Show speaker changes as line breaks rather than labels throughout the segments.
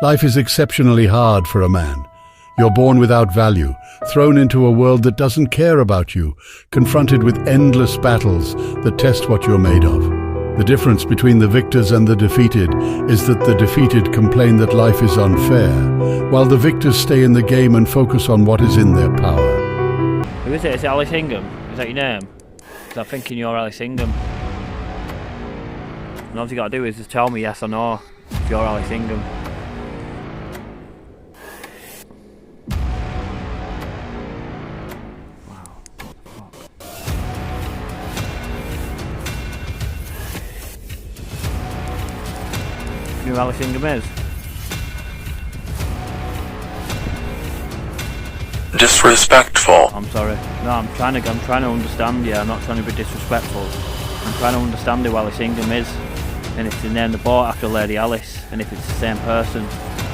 Life is exceptionally hard for a man. You're born without value, thrown into a world that doesn't care about you, confronted with endless battles that test what you're made of. The difference between the victors and the defeated is that the defeated complain that life is unfair, while the victors stay in the game and focus on what is in their power.
Who is it? Is it Alice Ingham? Is that your name? Because I'm thinking you're Alice Ingham. And all you got to do is just tell me yes or no if you're Alice Ingham. Who Alice Ingham is?
Disrespectful.
I'm sorry. No, I'm trying to understand you. I'm not trying to be disrespectful. I'm trying to understand who Alice Ingham is, and if they named the boat after Lady Alice, and if it's the same person.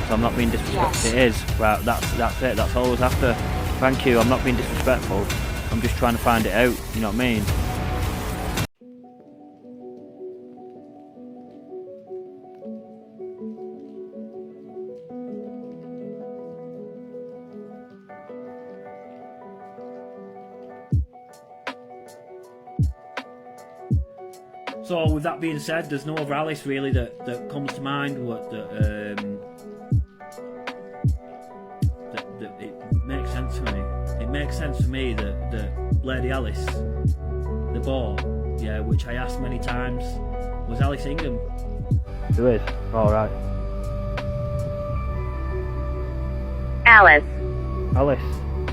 So I'm not being disrespectful. Yes. It is. Right. That's it. That's all I was after. Thank you. I'm not being disrespectful. I'm just trying to find it out. You know what I mean? So with that being said, there's no other Alice really that comes to mind. That it makes sense for me. It makes sense for me that Lady Alice, the boat, yeah, which I asked many times, was Alice Ingham. Who is? All right.
Alice.
Alice.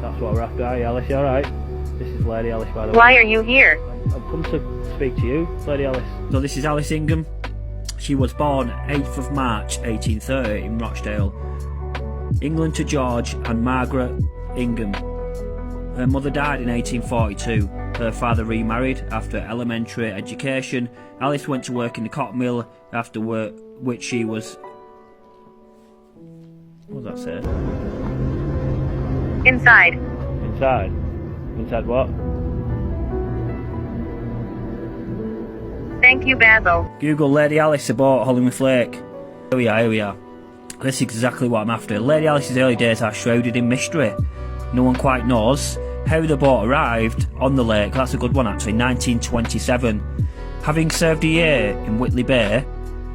That's what we're after. Are you, Alice? You all right? This is Lady Alice, by the way.
Why are you here?
I've come to speak to you, Lady Alice. So this is Alice Ingham. She was born 8th of March 1830 in Rochdale, England, to George and Margaret Ingham. Her mother died in 1842. Her father remarried after elementary education. Alice went to work in the cotton mill, after work, which she was... What does that say?
Inside.
Inside? Inside what?
Thank you, Basil.
Google Lady Alice aboard Hollingworth Lake. Here we are. This is exactly what I'm after. Lady Alice's early days are shrouded in mystery. No one quite knows how the boat arrived on the lake. That's a good one actually, 1927. Having served a year in Whitley Bay,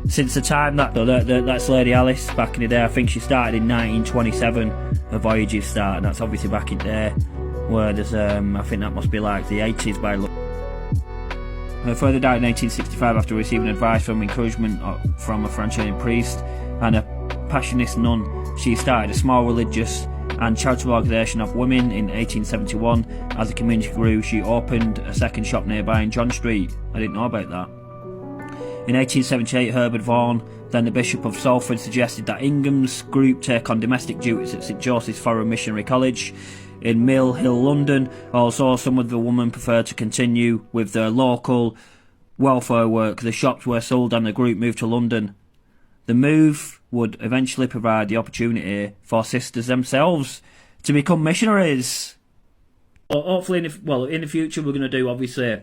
since the time that's Lady Alice back in the day. I think she started in 1927, her voyages start, and that's obviously back in there, where there's, I think that must be like the 80s by look. Her father died in 1865 after receiving advice from encouragement from a Franciscan priest and a Passionist nun. She started a small religious and charitable organisation of women in 1871. As the community grew, she opened a second shop nearby in John Street. I didn't know about that. In 1878, Herbert Vaughan, then the Bishop of Salford, suggested that Ingham's group take on domestic duties at St Joseph's Foreign Missionary College in Mill Hill, London. Also, some of the women preferred to continue with their local welfare work. The shops were sold and the group moved to London. The move would eventually provide the opportunity for sisters themselves to become missionaries. Well, hopefully, in the future, we're going to do, obviously,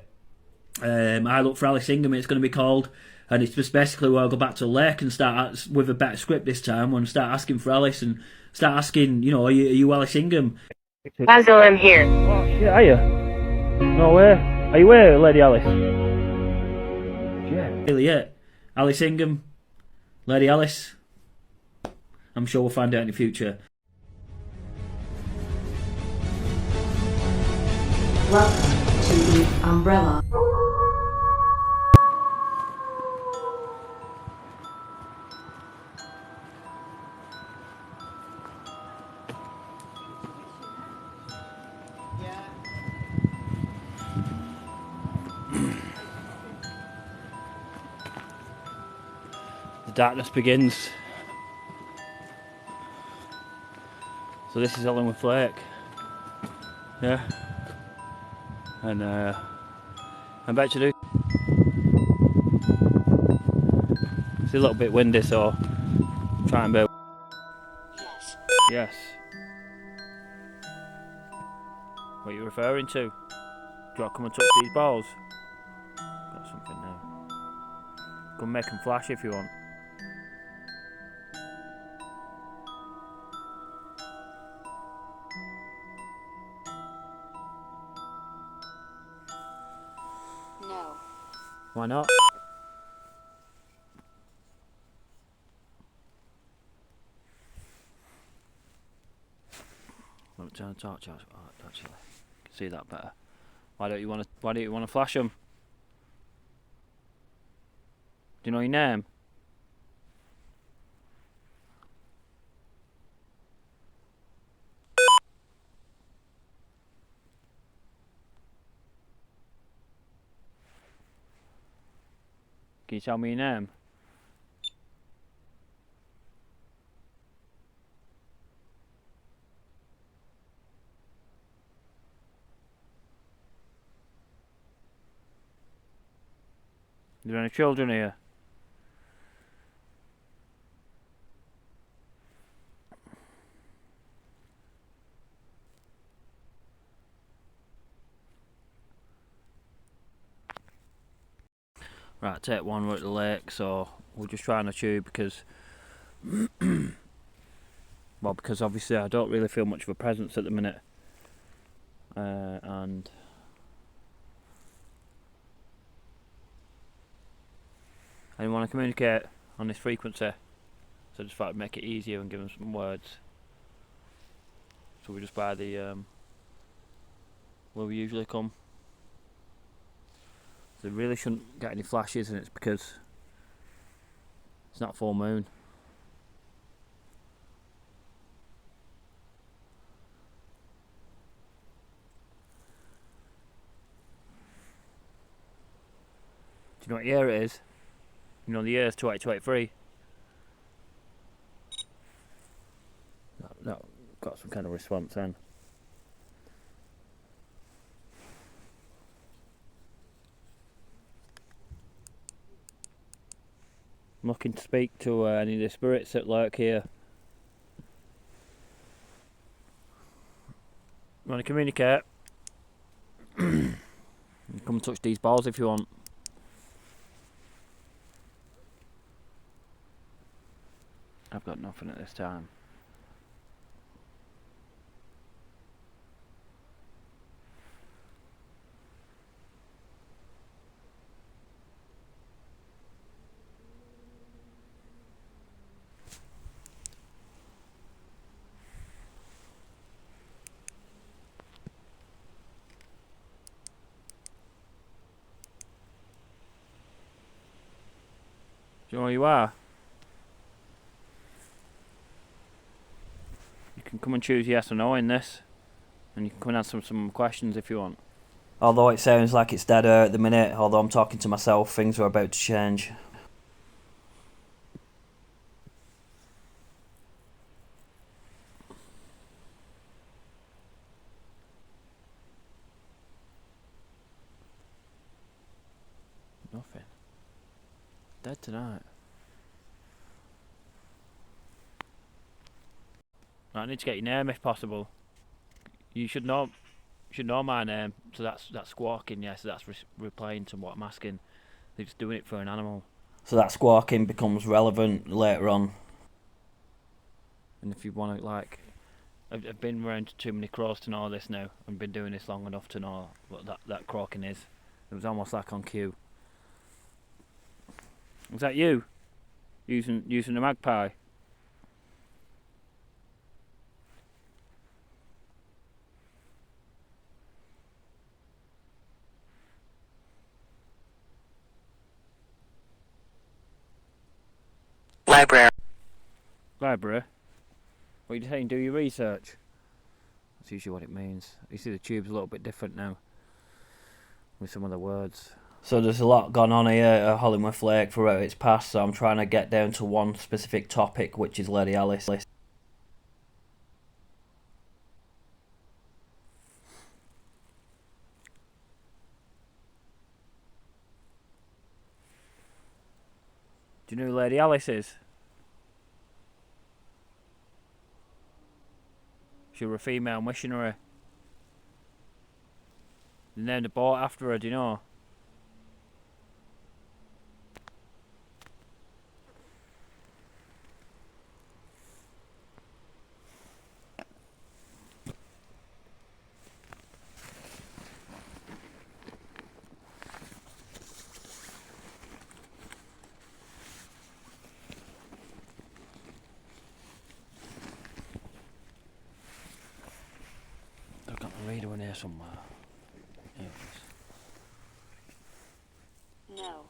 I Look for Alice Ingham, it's going to be called, and it's just basically where I'll go back to the lake and start with a better script this time, and start asking for Alice and start asking, you know, are you Alice Ingham?
Basil, I'm here.
Oh shit, are you? No way. Are you here, Lady Alice? Yeah. Really it. Alice Ingham, Lady Alice. I'm sure we'll find out in the future.
Welcome to the Umbrella.
The darkness begins. So this is Hollingworth Lake. Yeah. And I'm about to do. It's a little bit windy, so try and bear.
Yes.
Yes. What are you referring to? Do you want to come and touch these balls? Got something now. Go and make them flash if you want. Why not? Let me turn the torch out. Oh, actually, I can see that better. Why don't you want to flash them? Do you know your name? Can you tell me your name? Are there any children here? Right, take one, we're at the lake, so we're just trying to tube because well, because obviously I don't really feel much of a presence at the minute, and I didn't want to communicate on this frequency, so I just thought I'd make it easier and give them some words. So we just by the where we usually come. So we really shouldn't get any flashes, and it's because it's not full moon. Do you know what year it is? You know the year is 2823. That got some kind of response then. I'm looking to speak to any of the spirits that lurk here. You want to communicate? You come and touch these balls if you want. I've got nothing at this time. Do you know where you are? You can come and choose yes or no in this, and you can come and answer some questions if you want. Although it sounds like it's dead air at the minute, although I'm talking to myself, things are about to change. Nothing. Dead tonight. Right, I need to get your name if possible. You should know my name. So that's squawking, yeah. So that's replying to what I'm asking. They're just doing it for an animal. So that squawking becomes relevant later on. And if you want to, like, I've been around too many crows to know this now. I've been doing this long enough to know what that croaking is. It was almost like on cue. Was that you? Using the magpie?
Library.
Library? What are you saying? Do your research? That's usually what it means. You see the tube's a little bit different now with some of the words. So there's a lot gone on here at Hollingworth Lake throughout its past, so I'm trying to get down to one specific topic, which is Lady Alice. Do you know who Lady Alice is? She was a female missionary. They named the boat after her, do you know? somewhere. Here it is.
No.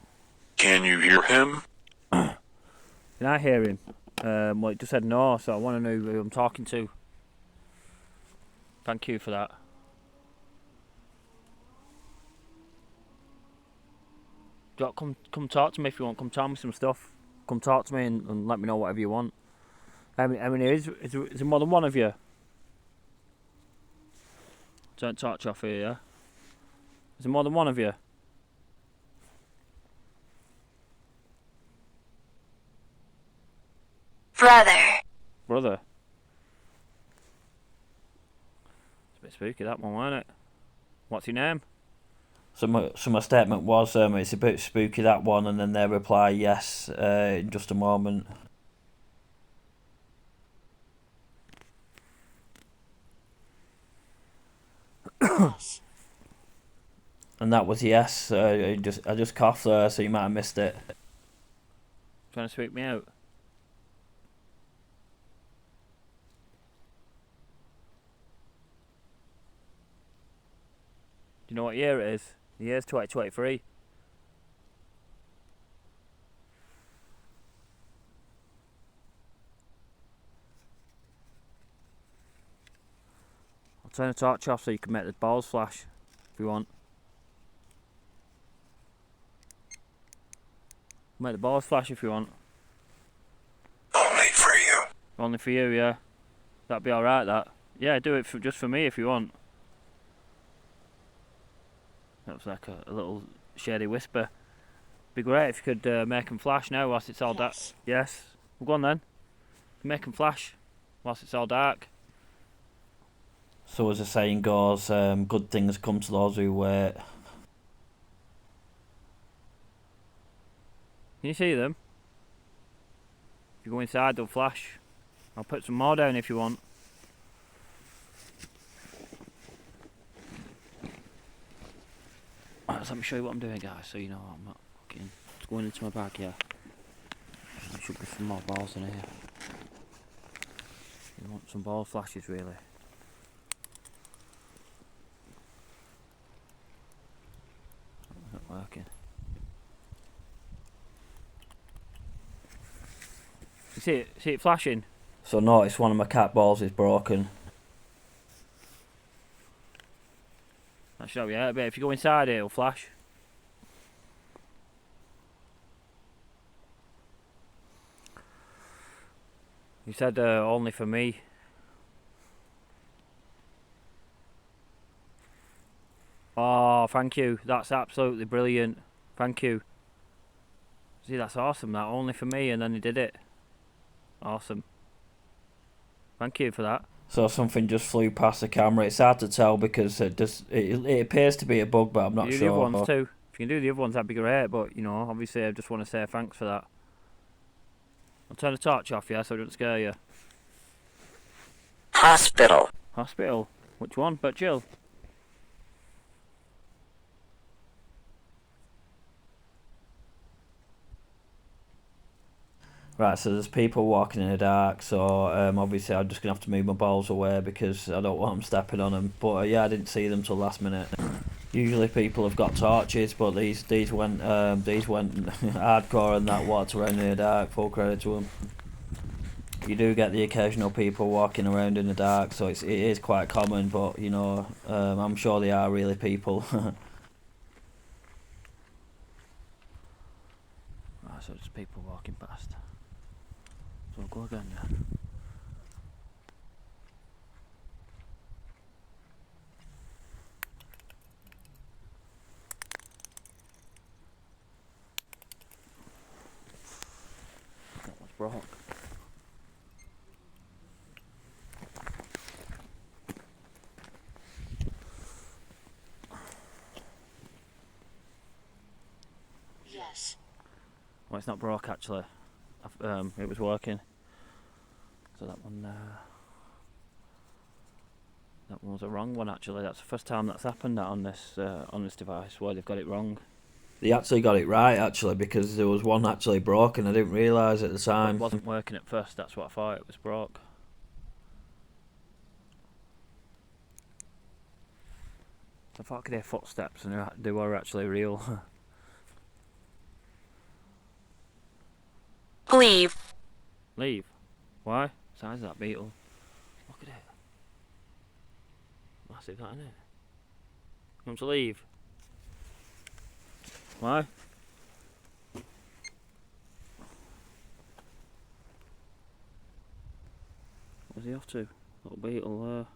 Can you hear him?
Can I hear him? Well, it just said no, so I want to know who I'm talking to. Thank you for that. Do you want to come talk to me if you want? Come tell me some stuff. Come talk to me and let me know whatever you want. How many is there more than one of you? Don't touch off here, yeah? Is there more than one of you? Brother? It's a bit spooky, that one, wasn't it? What's your name? So my statement was, it's a bit spooky, that one, and then they reply, yes, in just a moment.
Yes.
And that was yes. I just coughed there, so you might have missed it. Trying to spook me out? Do you know what year it is? The year's 2023. I'll turn the torch off so you can make the balls flash if you want. Make the balls flash if you want.
Only for you.
Only for you, yeah. That'd be alright, that. Yeah, do it just for me if you want. That was like a little shady whisper. Be great if you could make them flash now whilst it's all dark. Yes. Well, go on then. Make them flash whilst it's all dark. So as the saying goes, good things come to those who wait. Can you see them? If you go inside, they'll flash. I'll put some more down if you want. Right, so let me show you what I'm doing, guys, so you know I'm not fucking just going into my bag, yeah. There should be some more balls in here. You want some ball flashes, really? Not working. You see it flashing? So notice one of my cat balls is broken. That should help you out a bit. If you go inside it, it'll flash. You said only for me. Oh, thank you. That's absolutely brilliant. Thank you. See, that's awesome. That only for me, and then he did it. Awesome. Thank you for that. So something just flew past the camera. It's hard to tell because it appears to be a bug, but I'm not sure. Do the other ones too. If you can do the other ones, that'd be great. But you know, obviously, I just want to say thanks for that. I'll turn the torch off, yeah, so it doesn't scare you.
Hospital.
Hospital? Which one? But Jill. Right, so there's people walking in the dark, so obviously I'm just going to have to move my balls away because I don't want them stepping on them. But yeah, I didn't see them till last minute. Usually people have got torches, but these went hardcore and that walked around in the dark. Full credit to them. You do get the occasional people walking around in the dark, so it is quite common. But you know, I'm sure they are really people. Right, so it's people walking past. So I'll go again now. That was broke.
Yes.
Well, it's not broke actually. It was working. So that one was a wrong one actually. That's the first time that's happened on this device where they've got it wrong. They actually got it right actually because there was one actually broken. I didn't realise at the time. It wasn't working at first. That's what I thought. It was broke. I thought I could hear footsteps and they were actually real.
Leave.
Leave? Why? Size of that beetle. Look at it. Massive, that, isn't it? Want to leave? Why? Where's he off to? Little beetle there.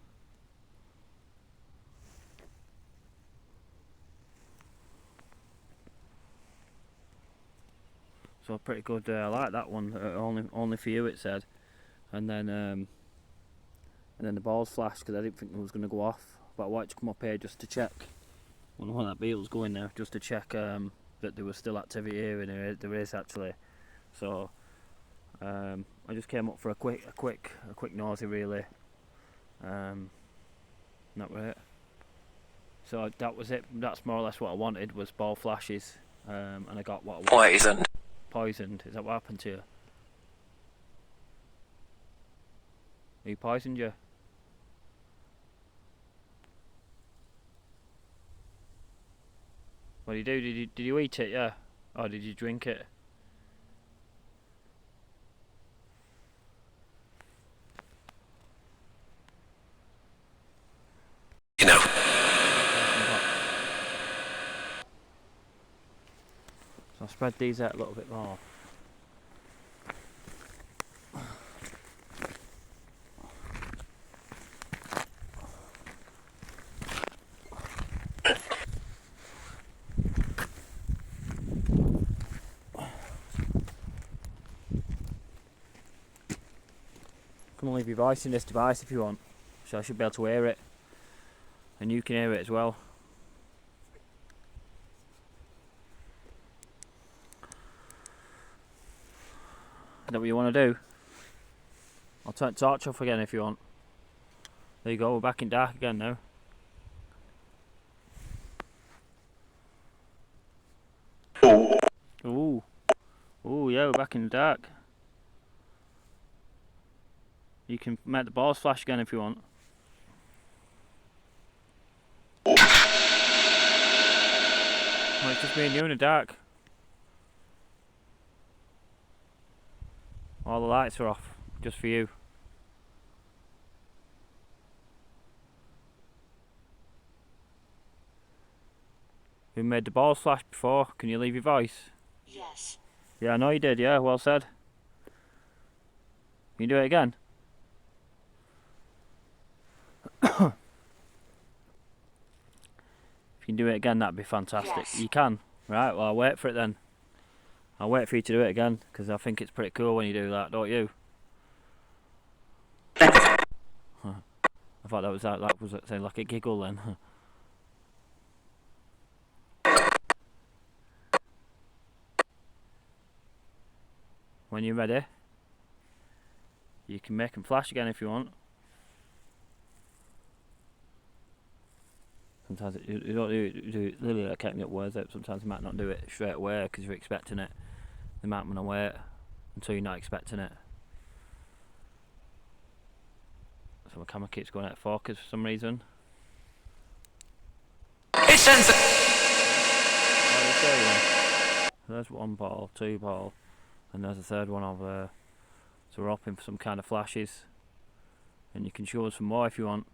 So pretty good. I like that one. Only for you, it said. And then the balls flashed because I didn't think it was going to go off. But I wanted to come up here just to check. When that beetle's going there, just to check that there was still activity here, and there is actually. So I just came up for a quick nosy really. That was it. So that was it. That's more or less what I wanted, was ball flashes, and I got what I wanted.
Poisoned.
Poisoned. Is that what happened to you? He poisoned you? What did you do? Did you eat it? Yeah. Or did you drink it?
You know.
So I'll spread these out a little bit more. Come and leave your voice in this device if you want, so I should be able to hear it, and you can hear it as well. Is that what you want to do? I'll turn the torch off again if you want. There you go, we're back in dark again now. Ooh. Ooh, yeah, we're back in the dark. You can make the balls flash again if you want. Well, it's just me and you in the dark. All the lights are off, just for you. You made the balls flash before. Can you leave your voice?
Yes.
Yeah, I know you did, yeah, well said. Can you do it again? If you can do it again, that'd be fantastic.
Yes.
You can? Right, well, I'll wait for it then. I'll wait for you to do it again, because I think it's pretty cool when you do that, don't you? I thought that was saying like a giggle then. When you're ready, you can make them flash again if you want. Sometimes you don't do literally, I can't get words out. Sometimes you might not do it straight away because you're expecting it. They might want to wait until you're not expecting it. So my camera keeps going out of focus for some reason. So there's one ball, two ball, and there's a third one over there. So we're hoping for some kind of flashes, and you can show us some more if you want.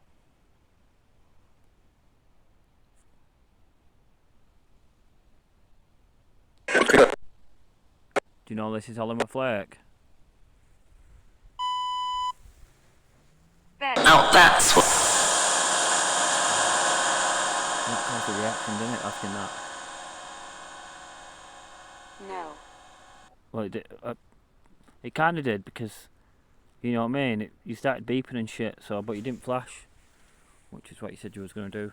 Do you know this is Hollingworth Lake?
Oh, that's what.
That caused a reaction, didn't it, asking that?
No.
Well, it did. It kind of did, because, you know what I mean? You started beeping and shit, so, but you didn't flash, which is what you said you was going to do.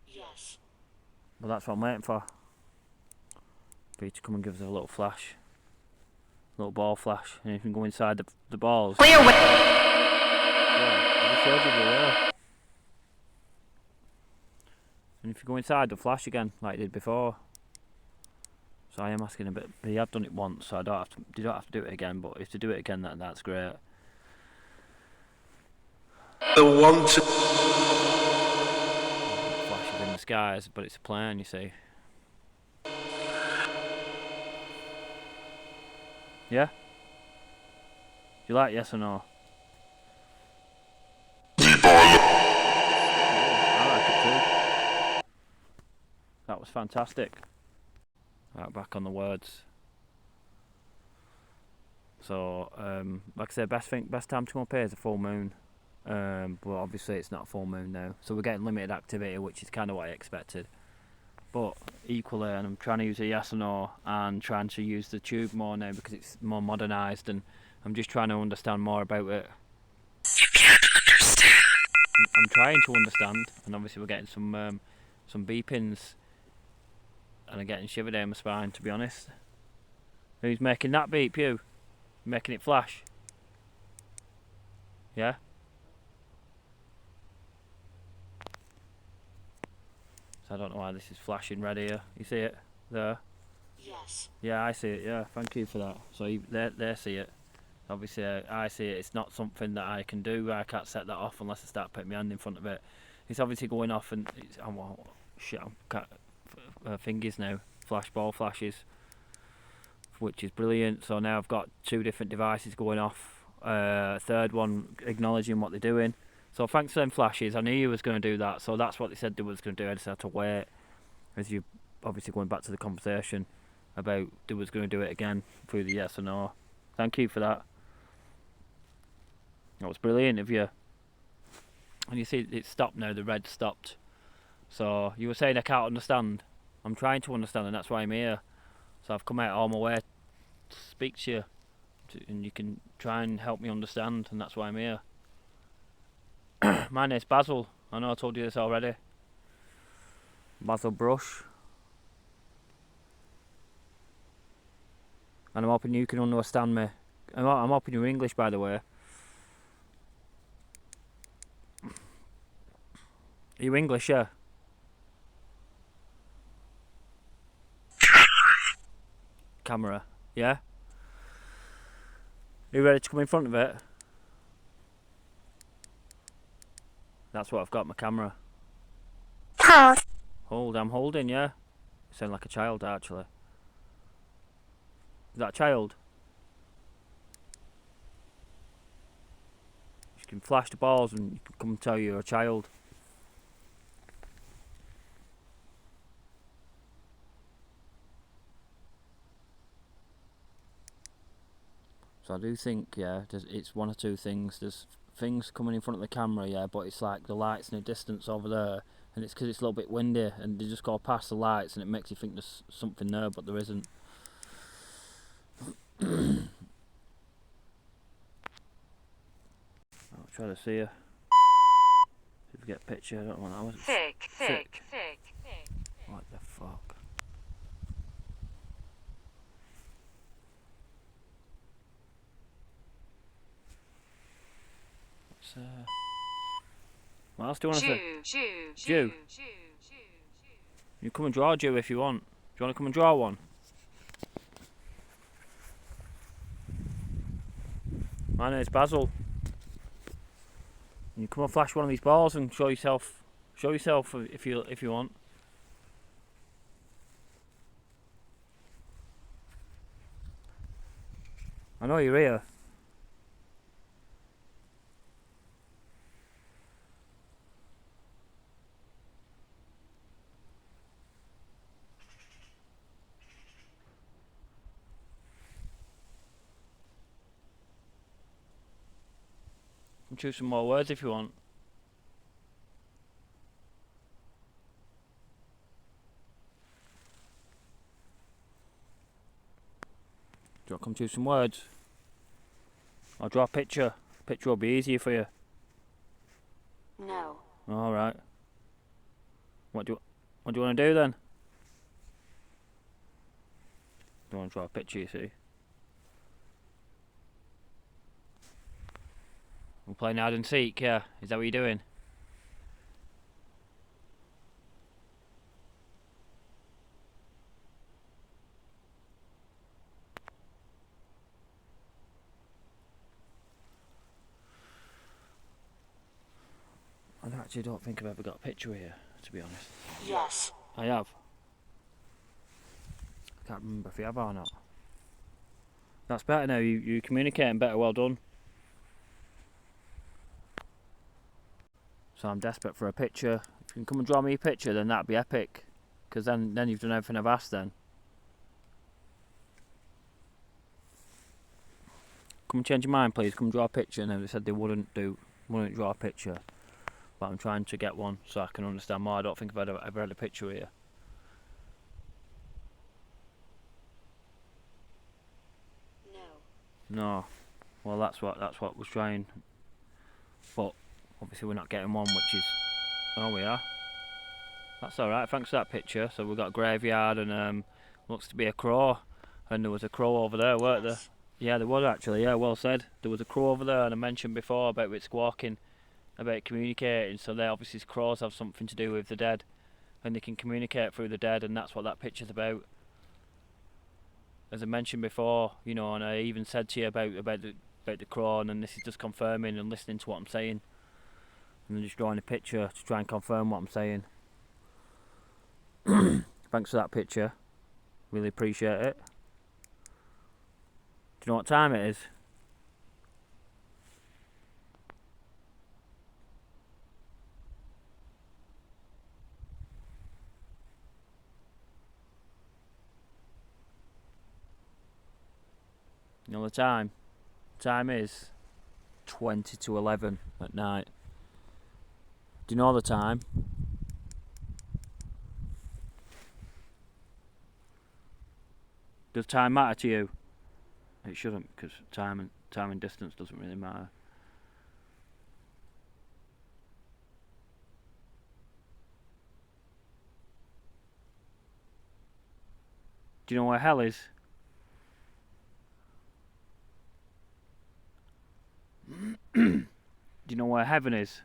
Yes.
Well, that's what I'm waiting for. For you to come and give us a little flash. Little ball flash. And you can go inside the balls.
Clear way.
Yeah, I just showed you there. And if you go inside, they'll flash again, like they did before. So I am asking a bit, but you have done it once, so you don't have to do it again, but if you do it again, that's great.
The one to...
Flashes in the skies, but it's a plane, you see. Yeah? Do you like yes or no? I like it too. That was fantastic. Right, back on the words. So, like I said, best time to come up here is a full moon. But obviously it's not a full moon now, so we're getting limited activity, which is kind of what I expected. But equally, and I'm trying to use a yes or no, and trying to use the tube more now because it's more modernised, and I'm just trying to understand more about it.
You can't understand.
I'm trying to understand, and obviously we're getting some beepings, and I'm getting shiver down my spine, to be honest. Who's making that beep? You? Making it flash? Yeah? So I don't know why this is flashing red here. You see it? There?
Yes.
Yeah, I see it, yeah. Thank you for that. So they see it. Obviously, I see it. It's not something that I can do. I can't set that off unless I start putting my hand in front of it. It's obviously going off, and it's, fingers now. Ball flashes, which is brilliant. So now I've got 2 different devices going off. Third one acknowledging what they're doing. So thanks to them flashes, I knew you was going to do that. So that's what they said they was going to do. I just had to wait. As you obviously going back to the conversation about they was going to do it again through the yes or no. Thank you for that. That was brilliant of you. And you see it stopped now, the red stopped. So you were saying I can't understand. I'm trying to understand, and that's why I'm here. So I've come out all my way to speak to you, and you can try and help me understand, and that's why I'm here. My name's Basil. I know I told you this already. Basil Brush. And I'm hoping you can understand me. I'm hoping you're English, by the way. Are you English, yeah? Camera, yeah? Are you ready to come in front of it? That's what I've got, my camera. Hold, I'm holding, yeah? You sound like a child, actually. Is that a child? You can flash the balls and you can come and tell you're a child. So I do think, yeah, it's one or two things. There's things coming in front of the camera, yeah, but it's like the lights in the distance over there, and it's because it's a little bit windy, and they just go past the lights, and it makes you think there's something there, but there isn't. I'll try to see you. See if we get a picture. I don't want that. Was
Thick.
What the fuck? What else do you want to say? Jew. You come and draw a Jew if you want. Do you want to come and draw one? My name's Basil. You come and flash one of these balls and show yourself. Show yourself if you want. I know you're here. And choose some more words if you want. Do you want to come choose some words? I'll draw a picture. Picture will be easier for you.
No.
Alright. What do you want to do then? Do you want to draw a picture, you see? We're playing hide and seek, yeah. Is that what you're doing? I actually don't think I've ever got a picture here, to be honest.
Yes.
I have. I can't remember if you have or not. That's better now, you're communicating better, well done. So I'm desperate for a picture. If you can come and draw me a picture, then that'd be epic. Because then you've done everything I've asked then. Come and change your mind, please. Come draw a picture. And they said they wouldn't draw a picture. But I'm trying to get one so I can understand more. I don't think I've ever had a picture here.
No.
No. Well, that's what we're trying. But obviously we're not getting one, which is... Oh, we are. That's alright, thanks for that picture. So we've got a graveyard and looks to be a crow. And there was a crow over there, weren't there? Yeah, there was actually, yeah, well said. There was a crow over there, and I mentioned before about it squawking, about it communicating. So they obviously crows have something to do with the dead. And they can communicate through the dead, and that's what that picture's about. As I mentioned before, you know, and I even said to you about the crow, and this is just confirming and listening to what I'm saying. And then just drawing a picture to try and confirm what I'm saying. Thanks for that picture. Really appreciate it. Do you know what time it is? You know the time? Time is 20 to 11 at night. Do you know the time? Does time matter to you? It shouldn't, because time and distance doesn't really matter. Do you know where hell is? Do you know where heaven is?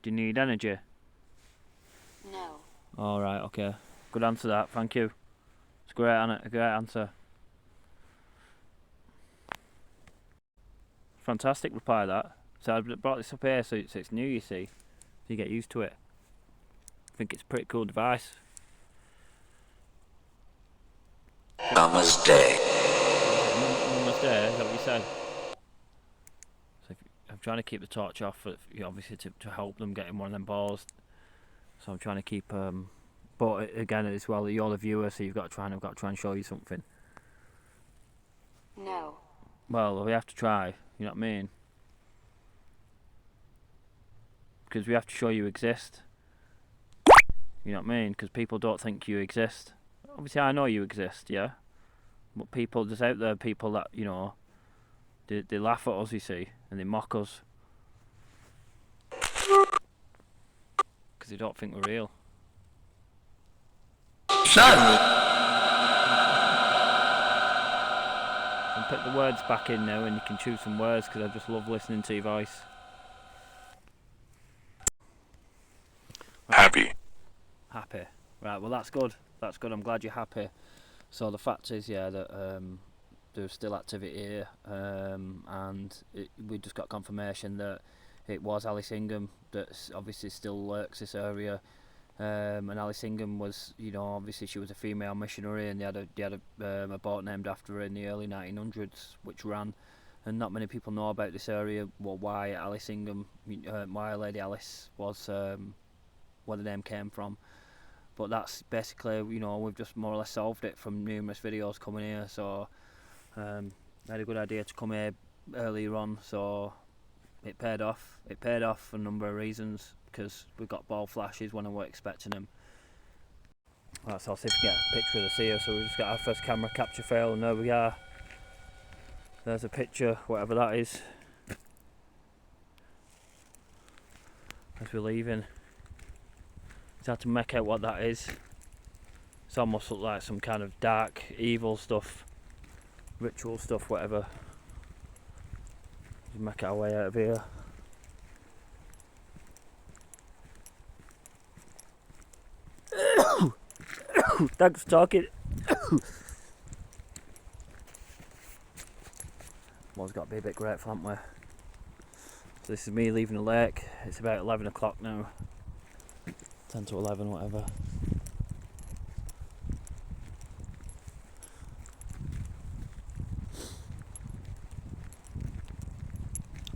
Do you need energy?
No.
Alright, okay. Good answer that, thank you. It's a great answer. Fantastic reply that. So I brought this up here so it's new, you see. So you get used to it. I think it's a pretty cool device.
Namaste.
Almost there, is that what you said? So I'm trying to keep the torch off, for, obviously to help them get in one of them balls. So I'm trying to keep, but again as well, you're the viewer, so I've got to try and show you something.
No.
Well, we have to try, you know what I mean? Because we have to show you exist. You know what I mean? Because people don't think you exist. Obviously I know you exist, yeah? But people, there's out there people that, you know, they laugh at us, you see, and they mock us. Because they don't think we're real. And put the words back in now and you can choose some words, because I just love listening to your voice.
Happy.
Happy. Right, well that's good. That's good, I'm glad you're happy. So the fact is, yeah, that there's still activity here, and we just got confirmation that it was Alice Ingham that obviously still lurks this area. And Alice Ingham was, you know, obviously she was a female missionary, and they had a boat named after her in the early 1900s, which ran. And not many people know about this area, well, why Alice Ingham, why Lady Alice was, where the name came from. But that's basically, you know, we've just more or less solved it from numerous videos coming here. So I had a good idea to come here earlier on, so it paid off. It paid off for a number of reasons, because we got ball flashes when I weren't expecting them. Right, so I'll see if we can get a picture of the sea. So we've just got our first camera capture fail, and there we are. There's a picture, whatever that is, as we're leaving. It's hard to make out what that is. It's almost looked like some kind of dark, evil stuff, ritual stuff, whatever. Just make our way out of here. Thanks for talking. One's got to be a bit grateful, haven't we? So this is me leaving the lake. It's about 11 o'clock now. 10 to 11, whatever.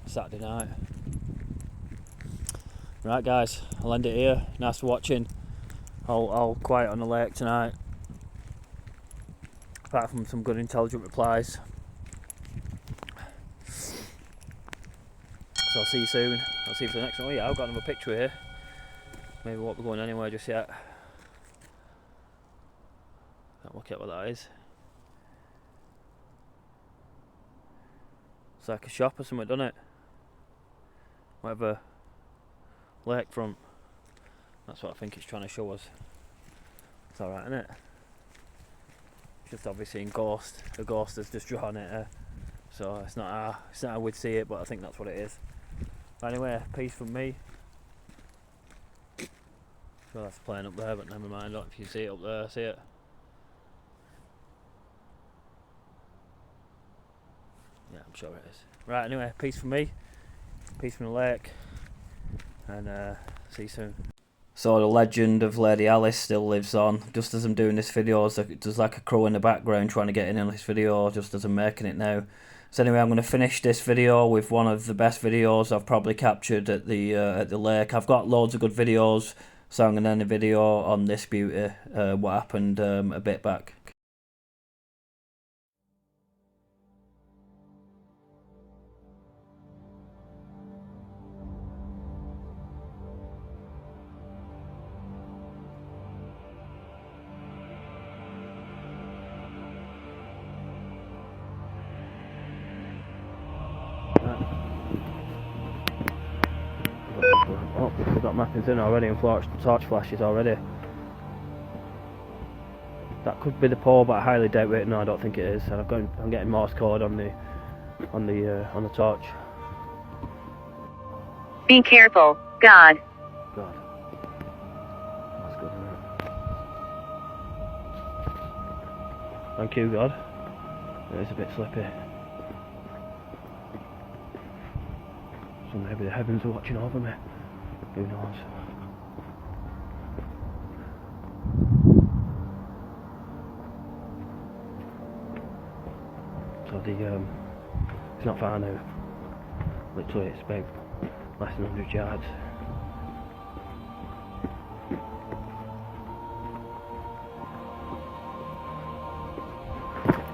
Saturday night. Right guys, I'll end it here. Nice for watching. I'll quiet on the lake tonight. Apart from some good intelligent replies. So I'll see you soon. I'll see you for the next one. Oh yeah, I've got another picture here. Maybe we won't be going anywhere just yet. Can't work out what that is. It's like a shop or something, doesn't it? Whatever. Lakefront. That's what I think it's trying to show us. It's alright, isn't it? Just obviously in Ghost. The Ghost has just drawn it. So it's not how we'd see it, but I think that's what it is. Anyway, peace from me. Well, that's playing up there, but never mind. I don't know if you see it up there. See it? Yeah, I'm sure it is. Right, anyway, peace from me. Peace from the lake. And see you soon. So the legend of Lady Alice still lives on. Just as I'm doing this video, there's like a crow in the background trying to get in on this video, just as I'm making it now. So anyway, I'm going to finish this video with one of the best videos I've probably captured at the lake. I've got loads of good videos, so I'm going to end the video on this beauty, what happened a bit back. Oh, we've got mappings in already and torch flashes already. That could be the pole, but I highly doubt it. No, I don't think it is. I'm getting Morse code on the torch.
Be careful, God.
God, that's good, isn't it? Thank you, God. It is a bit slippy. So maybe the heavens are watching over me. Who knows? So it's not far now. Literally, it's about less than 100 yards.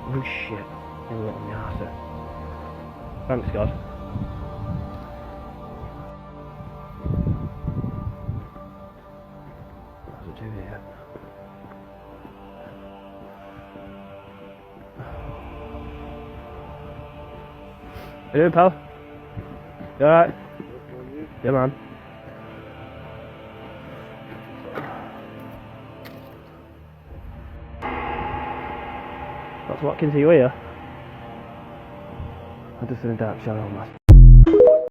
Oh shit! Nearly went on the arse there. Thanks, God. How you doing, pal? You alright? Yeah, man. That's Watkins, are you here? I'm just in a dark shadow, man.